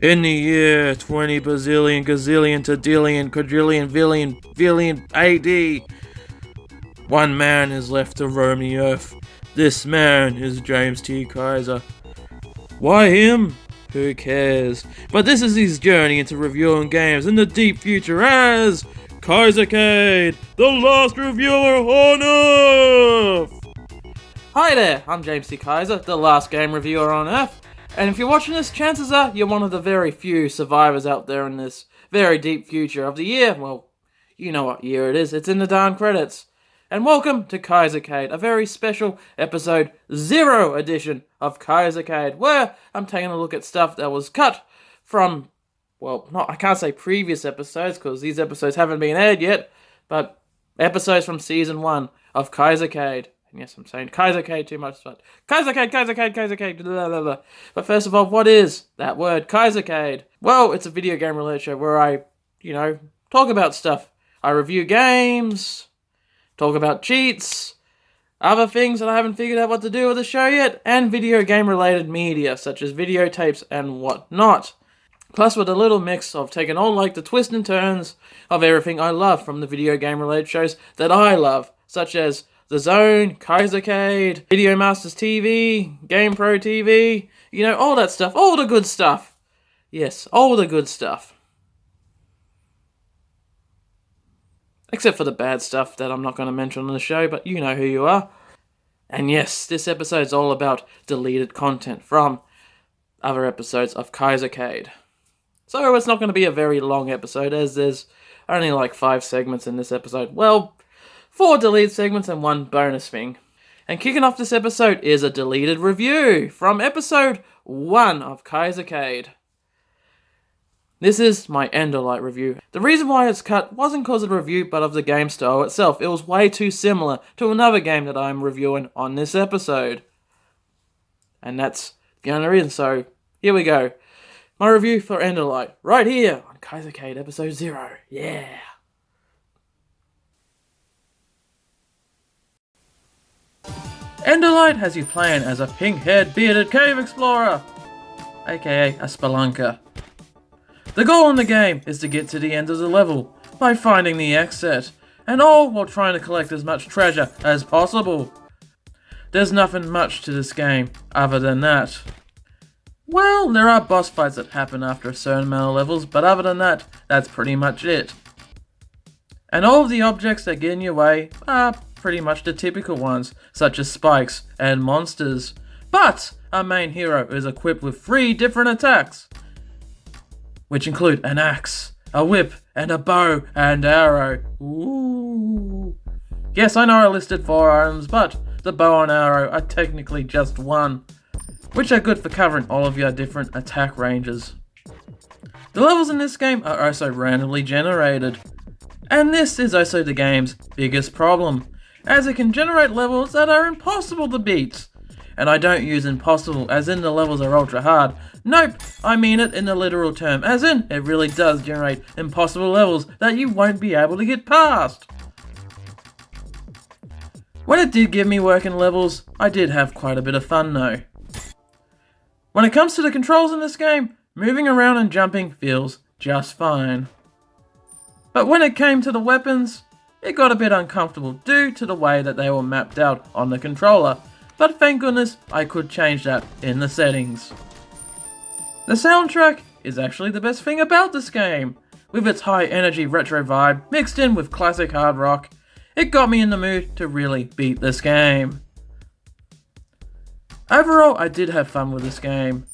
In the year 20 bazillion, gazillion, tadillion, quadrillion, villion AD, one man is left to roam the earth. This man is James T. Kaiser. Why him? Who cares? But this is his journey into reviewing games in the deep future as Kaisercade, the last reviewer on Earth! Hi there, I'm James T. Kaiser, the last game reviewer on Earth. And if you're watching this, chances are you're one of the very few survivors out there in this very deep future of the year. Well, you know what year it is, it's in the darn credits. And welcome to Kaisercade, a very special episode 0 edition of Kaisercade, where I'm taking a look at stuff that was cut from, well, I can't say previous episodes, because these episodes haven't been aired yet, but episodes from Season 1 of Kaisercade. Yes, I'm saying Kaisercade too much, but Kaisercade, blah, blah, blah. But first of all, what is that word, Kaisercade? Well, it's a video game related show where I, talk about stuff. I review games, talk about cheats, other things that I haven't figured out what to do with the show yet, and video game related media, such as videotapes and whatnot. Plus with a little mix of taking all the twists and turns of everything I love from the video game related shows that I love, such as The Zone, Kaisercade, Video Masters TV, GamePro TV, all that stuff, all the good stuff. Yes, all the good stuff. Except for the bad stuff that I'm not going to mention on the show, but you know who you are. And yes, this episode's all about deleted content from other episodes of Kaisercade. So it's not going to be a very long episode, as there's only 5 segments in this episode. Well, 4 deleted segments and 1 bonus thing. And kicking off this episode is a deleted review from episode 1 of Kaisercade. This is my Endorlight review. The reason why it's cut wasn't because of the review, but of the game style itself. It was way too similar to another game that I'm reviewing on this episode. And that's the only reason, so here we go. My review for Endorlight, right here on Kaisercade episode 0. Yeah! Endorlight has you playing as a pink-haired, bearded cave explorer, aka a spelunker. The goal in the game is to get to the end of the level by finding the exit, and all while trying to collect as much treasure as possible. There's nothing much to this game other than that. Well, there are boss fights that happen after a certain amount of levels, but other than that, that's pretty much it. And all of the objects that get in your way are pretty much the typical ones, such as spikes and monsters. But our main hero is equipped with 3 different attacks, which include an axe, a whip, and a bow and arrow. Ooh. Yes, I know I listed 4 items, but the bow and arrow are technically just 1, which are good for covering all of your different attack ranges. The levels in this game are also randomly generated, and this is also the game's biggest problem, as it can generate levels that are impossible to beat. And I don't use impossible as in the levels are ultra hard. Nope, I mean it in the literal term, as in it really does generate impossible levels that you won't be able to get past. When it did give me working levels, I did have quite a bit of fun though. When it comes to the controls in this game, moving around and jumping feels just fine. But when it came to the weapons, it got a bit uncomfortable due to the way that they were mapped out on the controller, but thank goodness I could change that in the settings. The soundtrack is actually the best thing about this game. With its high energy retro vibe mixed in with classic hard rock, it got me in the mood to really beat this game. Overall, I did have fun with this game,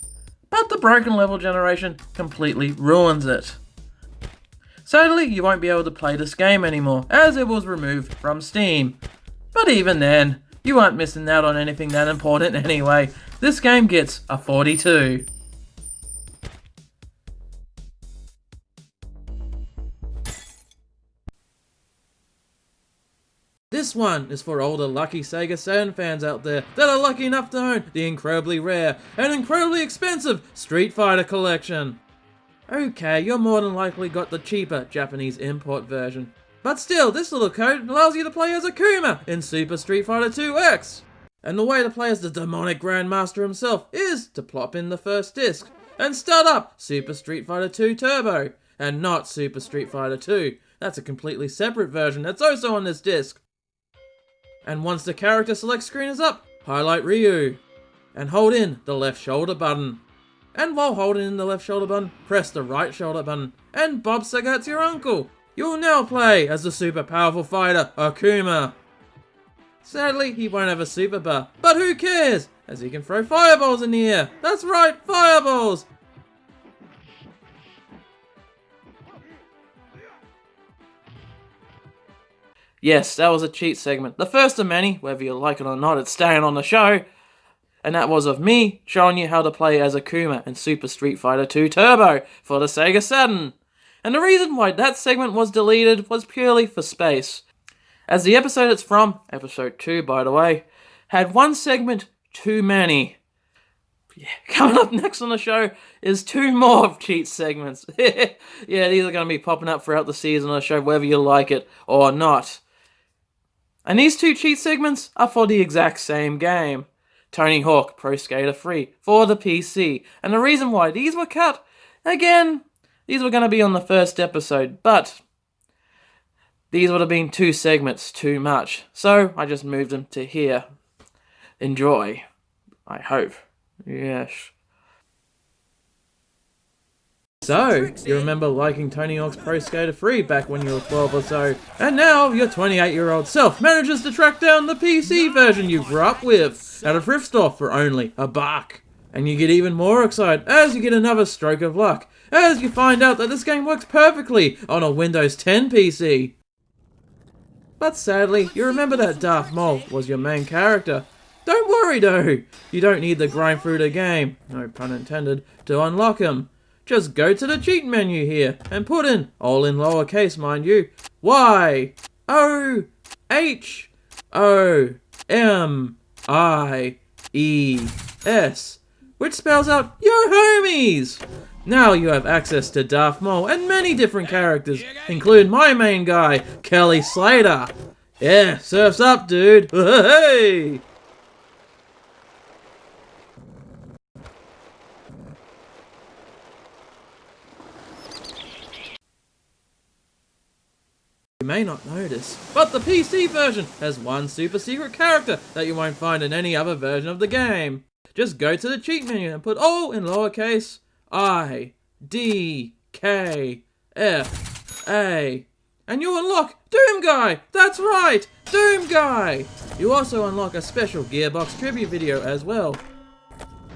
but the broken level generation completely ruins it. Sadly, you won't be able to play this game anymore, as it was removed from Steam. But even then, you aren't missing out on anything that important anyway. This game gets a 42. This one is for all the lucky Sega Saturn fans out there that are lucky enough to own the incredibly rare and incredibly expensive Street Fighter collection. Okay, you're more than likely got the cheaper Japanese import version. But still, this little code allows you to play as Akuma in Super Street Fighter 2X. And the way to play as the demonic Grandmaster himself is to plop in the first disc, and start up Super Street Fighter 2 Turbo, and not Super Street Fighter 2. That's a completely separate version that's also on this disc. And once the character select screen is up, highlight Ryu, and hold in the left shoulder button. And while holding in the left shoulder button, press the right shoulder button, and Bob Saget's your uncle. You'll now play as the super powerful fighter, Akuma. Sadly, he won't have a super bar, but who cares, as he can throw fireballs in the air. That's right, fireballs! Yes, that was a cheat segment. The first of many, whether you like it or not, it's staying on the show. And that was of me showing you how to play as Akuma in Super Street Fighter 2 Turbo for the Sega Saturn. And the reason why that segment was deleted was purely for space. As the episode it's from, episode 2 by the way, had one segment too many. Yeah, coming up next on the show is 2 more cheat segments. Yeah, these are going to be popping up throughout the season of the show, whether you like it or not. And these 2 cheat segments are for the exact same game. Tony Hawk Pro Skater 3 for the PC. And the reason why these were cut, again, these were going to be on the first episode, but these would have been 2 segments too much. So I just moved them to here. Enjoy. I hope. Yes. So, you remember liking Tony Hawk's Pro Skater 3 back when you were 12 or so, and now your 28-year-old self manages to track down the PC version you grew up with at a thrift store for only $1. And you get even more excited as you get another stroke of luck, as you find out that this game works perfectly on a Windows 10 PC. But sadly, you remember that Darth Maul was your main character. Don't worry though, you don't need to grind through the game, no pun intended, to unlock him. Just go to the cheat menu here and put in, all in lowercase mind you, YOHOMIES, which spells out your homies. Now you have access to Darth Maul and many different characters, including my main guy, Kelly Slater. Yeah, surf's up, dude. Hey! You may not notice, but the PC version has one super secret character that you won't find in any other version of the game. Just go to the cheat menu and put all in lowercase IDKFA, and you unlock Doom Guy! That's right! Doom Guy! You also unlock a special Gearbox tribute video as well.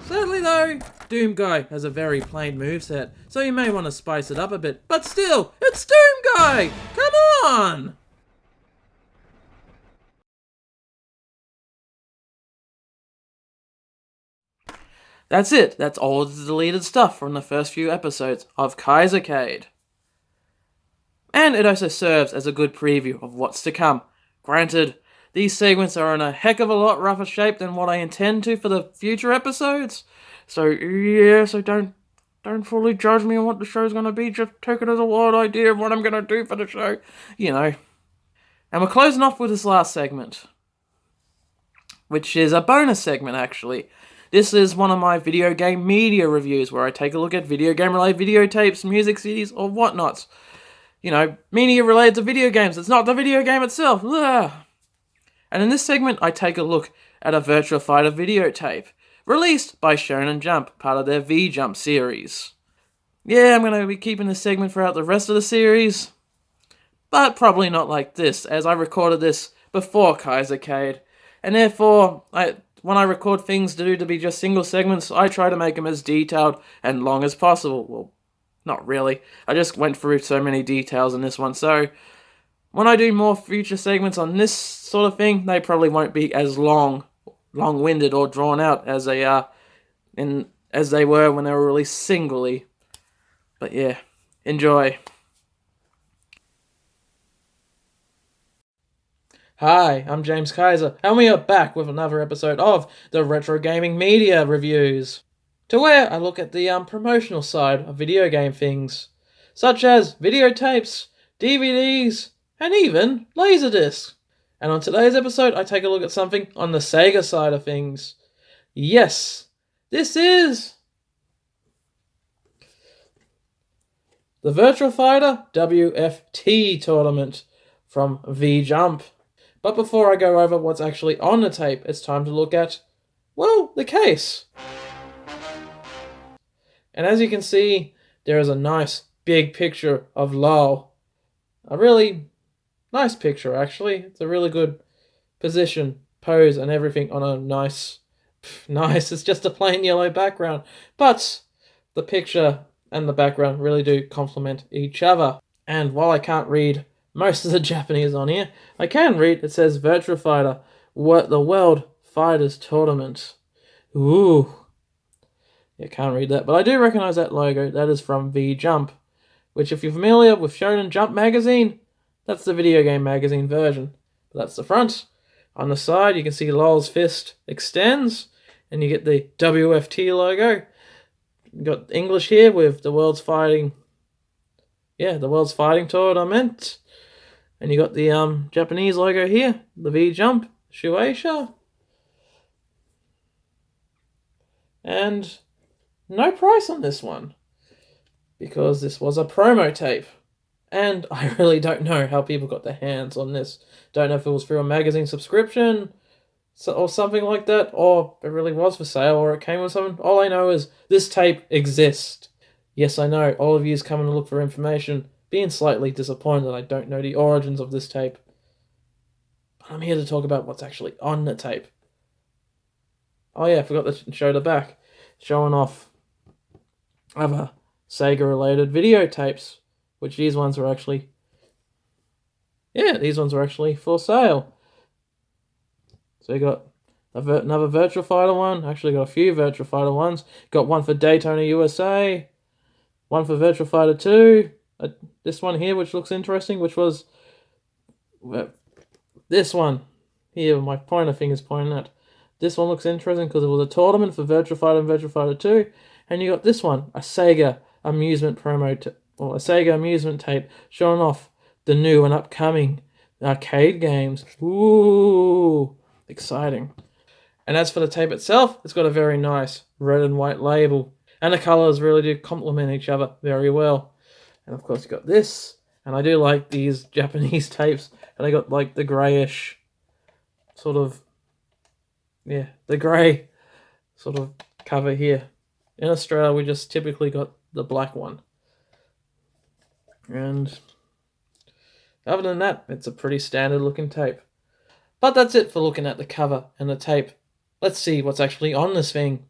Sadly though, Doom Guy has a very plain moveset, so you may want to spice it up a bit, but still, it's Doom Guy! Come on! That's it. That's all of the deleted stuff from the first few episodes of Kaisercade. And it also serves as a good preview of what's to come. Granted, these segments are in a heck of a lot rougher shape than what I intend to for the future episodes. So yeah, so don't fully judge me on what the show's gonna be. Just take it as a wild idea of what I'm gonna do for the show. You know. And we're closing off with this last segment, which is a bonus segment actually. This is one of my video game media reviews where I take a look at video game related videotapes, music CDs, or whatnots. You know, media related to video games. It's not the video game itself. Ugh. And in this segment, I take a look at a Virtua Fighter videotape, released by Shonen Jump, part of their V-Jump series. Yeah, I'm going to be keeping this segment throughout the rest of the series, but probably not like this, as I recorded this before Kaisercade, and therefore, when I record things to be just single segments, I try to make them as detailed and long as possible. Well, not really. I just went through so many details in this one, so when I do more future segments on this sort of thing, they probably won't be as long-winded or drawn out as they are as they were when they were released singly. But yeah, enjoy. Hi, I'm James Kaiser, and we are back with another episode of the Retro Gaming Media Reviews, to where I look at the promotional side of video game things, such as videotapes, DVDs, and even Laserdiscs. And on today's episode, I take a look at something on the Sega side of things. Yes, this is the Virtua Fighter WFT tournament from V-Jump. But before I go over what's actually on the tape, it's time to look at, well, the case. And as you can see, there is a nice big picture of Lowell. A really nice picture, actually. It's a really good position, pose, and everything on a nice, it's just a plain yellow background. But the picture and the background really do complement each other. And while I can't read most of the Japanese on here, I can read, it says Virtua Fighter, the World Fighters Tournament. Ooh. Yeah, can't read that, but I do recognize that logo. That is from V-Jump, which if you're familiar with Shonen Jump magazine, that's the video game magazine version. But that's the front. On the side, you can see Lowell's fist extends, and you get the WFT logo. You got English here with the World's Fighting Tournament. And you got the Japanese logo here, the V-Jump, Shueisha. And no price on this one, because this was a promo tape. And I really don't know how people got their hands on this. Don't know if it was through a magazine subscription or something like that, or it really was for sale, or it came with something. All I know is this tape exists. Yes, I know, all of you is coming to look for information, being slightly disappointed that I don't know the origins of this tape. But I'm here to talk about what's actually on the tape. Oh yeah, I forgot to show the back. Showing off other Sega-related videotapes, which these ones were actually for sale. So you got another Virtua Fighter one. Actually got a few Virtua Fighter ones. Got one for Daytona USA, one for Virtua Fighter 2. This one here, which looks interesting, which was this one here. My pointer finger's pointing at. This one looks interesting because it was a tournament for Virtua Fighter and Virtua Fighter 2. And you got this one, a Sega amusement a Sega amusement tape showing off the new and upcoming arcade games. Ooh, exciting. And as for the tape itself, it's got a very nice red and white label. And the colours really do complement each other very well. And of course you got this. And I do like these Japanese tapes. And they got like the greyish sort of, the grey sort of cover here. In Australia, we just typically got the black one. And other than that, it's a pretty standard looking tape. But that's it for looking at the cover and the tape. Let's see what's actually on this thing.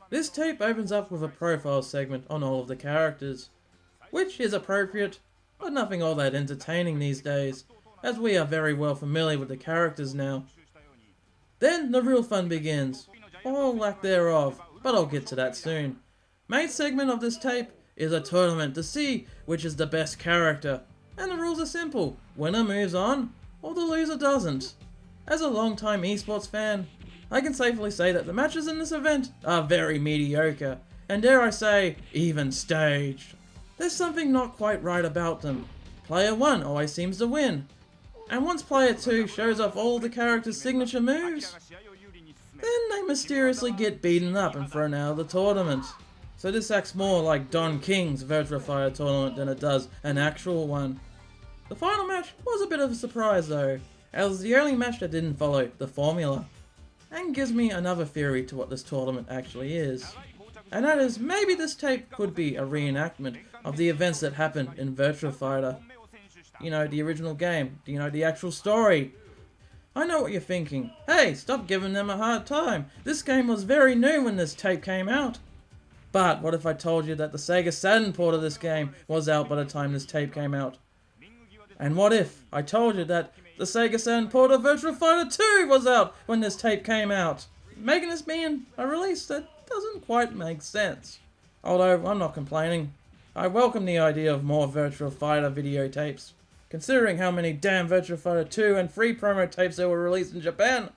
This tape opens up with a profile segment on all of the characters, which is appropriate, but nothing all that entertaining these days, as we are very well familiar with the characters now. Then the real fun begins, or lack thereof, but I'll get to that soon. Main segment of this tape is a tournament to see which is the best character, and the rules are simple: winner moves on, or the loser doesn't. As a long-time esports fan, I can safely say that the matches in this event are very mediocre, and dare I say, even staged. There's something not quite right about them. Player 1 always seems to win, and once Player 2 shows off all the characters' signature moves, then they mysteriously get beaten up and thrown out of the tournament. So this acts more like Don King's Virtua Fighter tournament than it does an actual one. The final match was a bit of a surprise though, as it was the only match that didn't follow the formula, and gives me another theory to what this tournament actually is. And that is, maybe this tape could be a reenactment of the events that happened in Virtua Fighter. You know, the original game, you know, the actual story. I know what you're thinking. Hey, stop giving them a hard time. This game was very new when this tape came out. But what if I told you that the Sega Saturn port of this game was out by the time this tape came out? And what if I told you that the Sega Saturn port of Virtua Fighter 2 was out when this tape came out? Making this being a release that doesn't quite make sense. Although, I'm not complaining. I welcome the idea of more Virtua Fighter videotapes, considering how many damn Virtua Fighter 2 and 3 promo tapes that were released in Japan.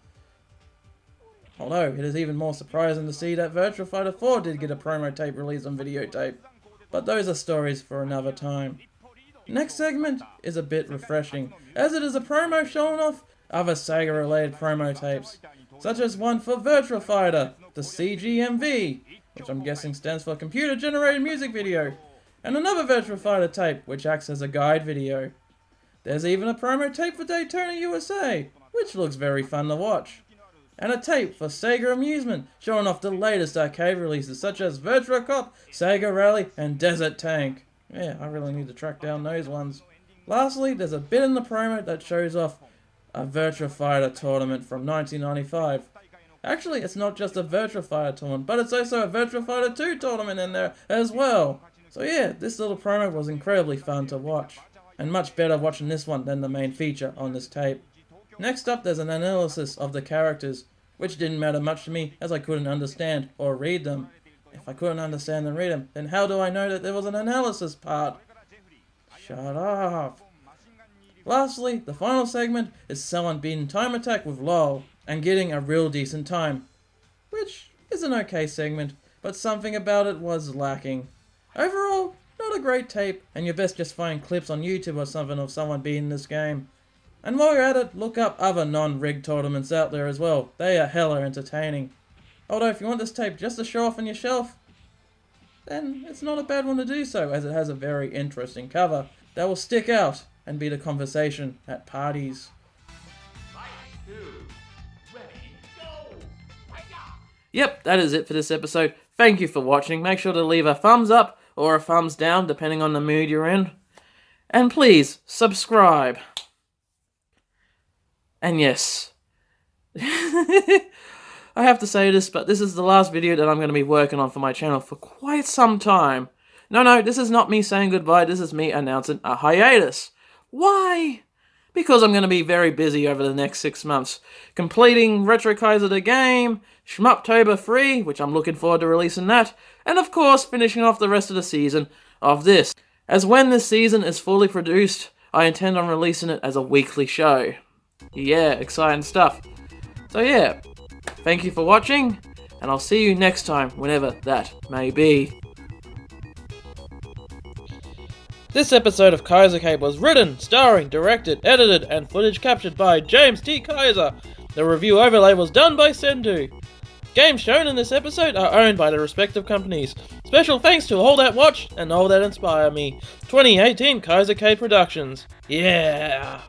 Although, it is even more surprising to see that Virtua Fighter 4 did get a promo tape released on videotape. But those are stories for another time. Next segment is a bit refreshing, as it is a promo showing off other Sega related promo tapes, such as one for Virtua Fighter, the CGMV, which I'm guessing stands for Computer Generated Music Video, and another Virtua Fighter tape, which acts as a guide video. There's even a promo tape for Daytona USA, which looks very fun to watch. And a tape for Sega Amusement, showing off the latest arcade releases such as Virtua Cop, Sega Rally, and Desert Tank. Yeah, I really need to track down those ones. Lastly, there's a bit in the promo that shows off a Virtua Fighter tournament from 1995. Actually, it's not just a Virtua Fighter tournament, but it's also a Virtua Fighter 2 tournament in there as well. So yeah, this little promo was incredibly fun to watch. And much better watching this one than the main feature on this tape. Next up, there's an analysis of the characters, which didn't matter much to me as I couldn't understand or read them. If I couldn't understand and read them, then how do I know that there was an analysis part? Shut up. Lastly, the final segment is someone beating Time Attack with LOL and getting a real decent time, which is an okay segment, but something about it was lacking. Overall, not a great tape, and you're best just find clips on YouTube or something of someone beating this game. And while you're at it, look up other non-rigged tournaments out there as well. They are hella entertaining. Although if you want this tape just to show off on your shelf, then it's not a bad one to do so, as it has a very interesting cover that will stick out and be the conversation at parties. Yep, that is it for this episode. Thank you for watching. Make sure to leave a thumbs up or a thumbs down, depending on the mood you're in. And please, subscribe. And yes, I have to say this, but this is the last video that I'm going to be working on for my channel for quite some time. No, this is not me saying goodbye, this is me announcing a hiatus. Why? Because I'm going to be very busy over the next 6 months, completing Retro Kaiser the game, Shmuptober 3, which I'm looking forward to releasing that, and of course finishing off the rest of the season of this. As when this season is fully produced, I intend on releasing it as a weekly show. Yeah, exciting stuff. So yeah, thank you for watching, and I'll see you next time, whenever that may be. This episode of Kaisercade was written, starring, directed, edited, and footage captured by James T. Kaiser. The review overlay was done by Sendu. Games shown in this episode are owned by the respective companies. Special thanks to all that watched and all that inspire me. 2018 Kaisercade Productions. Yeah!